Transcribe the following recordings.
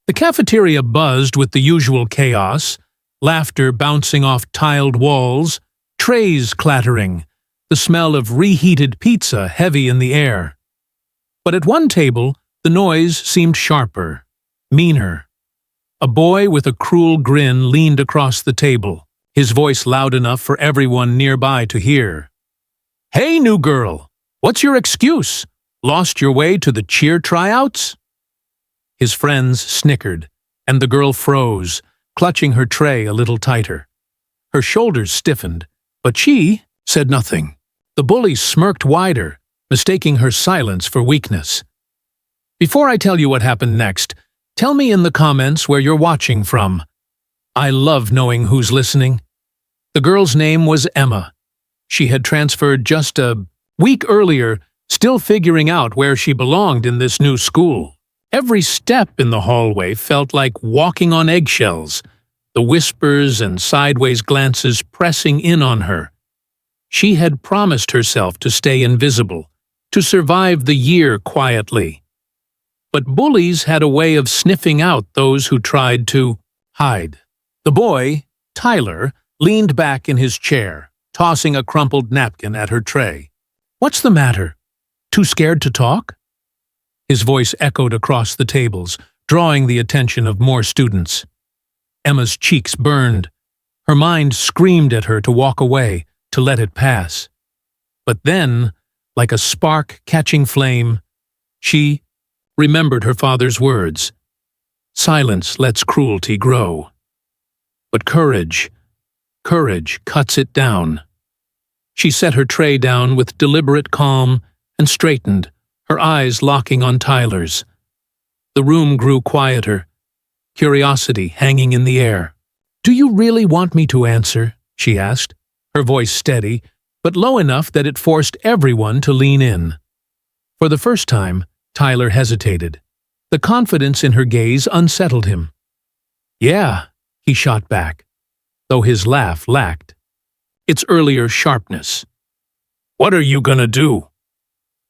The cafeteria buzzed with the usual chaos, laughter bouncing off tiled walls, trays clattering, the smell of reheated pizza heavy in the air. But at one table, the noise seemed sharper, meaner. A boy with a cruel grin leaned across the table, his voice loud enough for everyone nearby to hear. "Hey, new girl! What's your excuse? Lost your way to the cheer tryouts?" His friends snickered, and the girl froze, clutching her tray a little tighter. Her shoulders stiffened, but she said nothing. The bully smirked wider, mistaking her silence for weakness. Before I tell you what happened next, tell me in the comments where you're watching from. I love knowing who's listening. The girl's name was Emma. She had transferred just a week earlier, still figuring out where she belonged in this new school. Every step in the hallway felt like walking on eggshells, the whispers and sideways glances pressing in on her. She had promised herself to stay invisible, to survive the year quietly. But bullies had a way of sniffing out those who tried to hide. The boy, Tyler, leaned back in his chair, tossing a crumpled napkin at her tray. "What's the matter? Too scared to talk?" His voice echoed across the tables, drawing the attention of more students. Emma's cheeks burned. Her mind screamed at her to walk away, to let it pass. But then, like a spark catching flame, she remembered her father's words. Silence lets cruelty grow. But courage cuts it down. She set her tray down with deliberate calm and straightened, her eyes locking on Tyler's. The room grew quieter, curiosity hanging in the air. "Do you really want me to answer?" she asked, her voice steady, but low enough that it forced everyone to lean in. For the first time, Tyler hesitated. The confidence in her gaze unsettled him. "Yeah," he shot back, though his laugh lacked its earlier sharpness. "What are you gonna do?"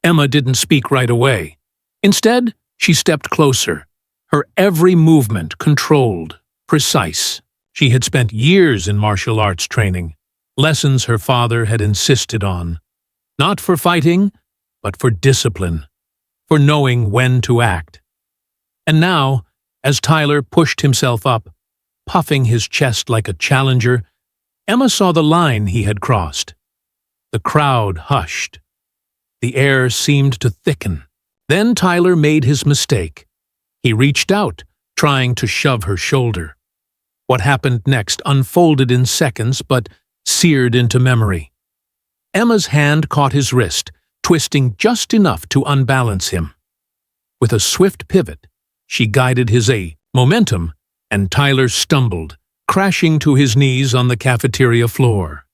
Emma didn't speak right away. Instead, she stepped closer, her every movement controlled, precise. She had spent years in martial arts training, lessons her father had insisted on. Not for fighting, but for discipline, for knowing when to act. And now, as Tyler pushed himself up, puffing his chest like a challenger, Emma saw the line he had crossed. The crowd hushed. The air seemed to thicken. Then Tyler made his mistake. He reached out, trying to shove her shoulder. What happened next unfolded in seconds, but seared into memory. Emma's hand caught his wrist, twisting just enough to unbalance him. With a swift pivot, she guided his momentum, and Tyler stumbled, crashing to his knees on the cafeteria floor.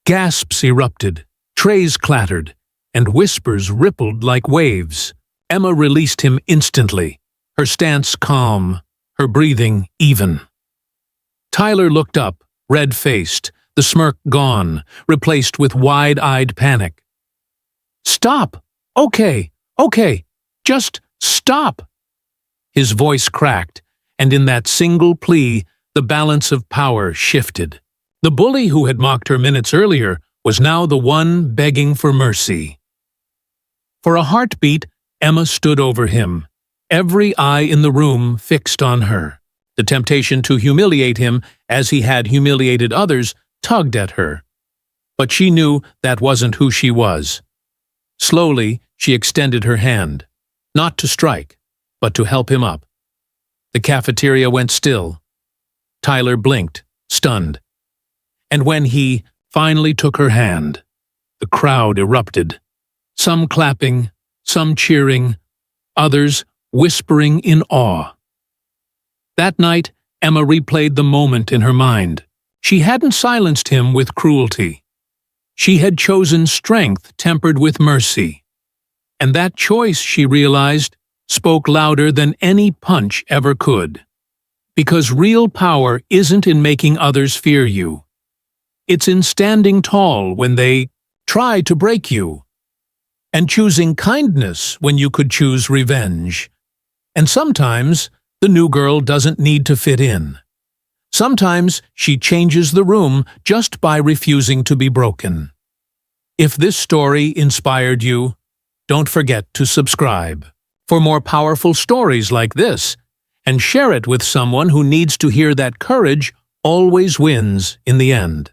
Gasps erupted, trays clattered, and whispers rippled like waves. Emma released him instantly, her stance calm, her breathing even. Tyler looked up, red-faced, the smirk gone, replaced with wide-eyed panic. "Stop! Okay, just stop!" His voice cracked, and in that single plea, the balance of power shifted. The bully who had mocked her minutes earlier was now the one begging for mercy. For a heartbeat, Emma stood over him, every eye in the room fixed on her. The temptation to humiliate him, as he had humiliated others, tugged at her. But she knew that wasn't who she was. Slowly, she extended her hand, not to strike, but to help him up. The cafeteria went still. Tyler blinked, stunned. And when he finally took her hand, the crowd erupted. Some clapping, some cheering, others whispering in awe. That night, Emma replayed the moment in her mind. She hadn't silenced him with cruelty. She had chosen strength tempered with mercy. And that choice, she realized, spoke louder than any punch ever could. Because real power isn't in making others fear you. It's in standing tall when they try to break you, and choosing kindness when you could choose revenge. And sometimes, the new girl doesn't need to fit in. Sometimes she changes the room just by refusing to be broken. If this story inspired you, don't forget to subscribe for more powerful stories like this, and share it with someone who needs to hear that courage always wins in the end.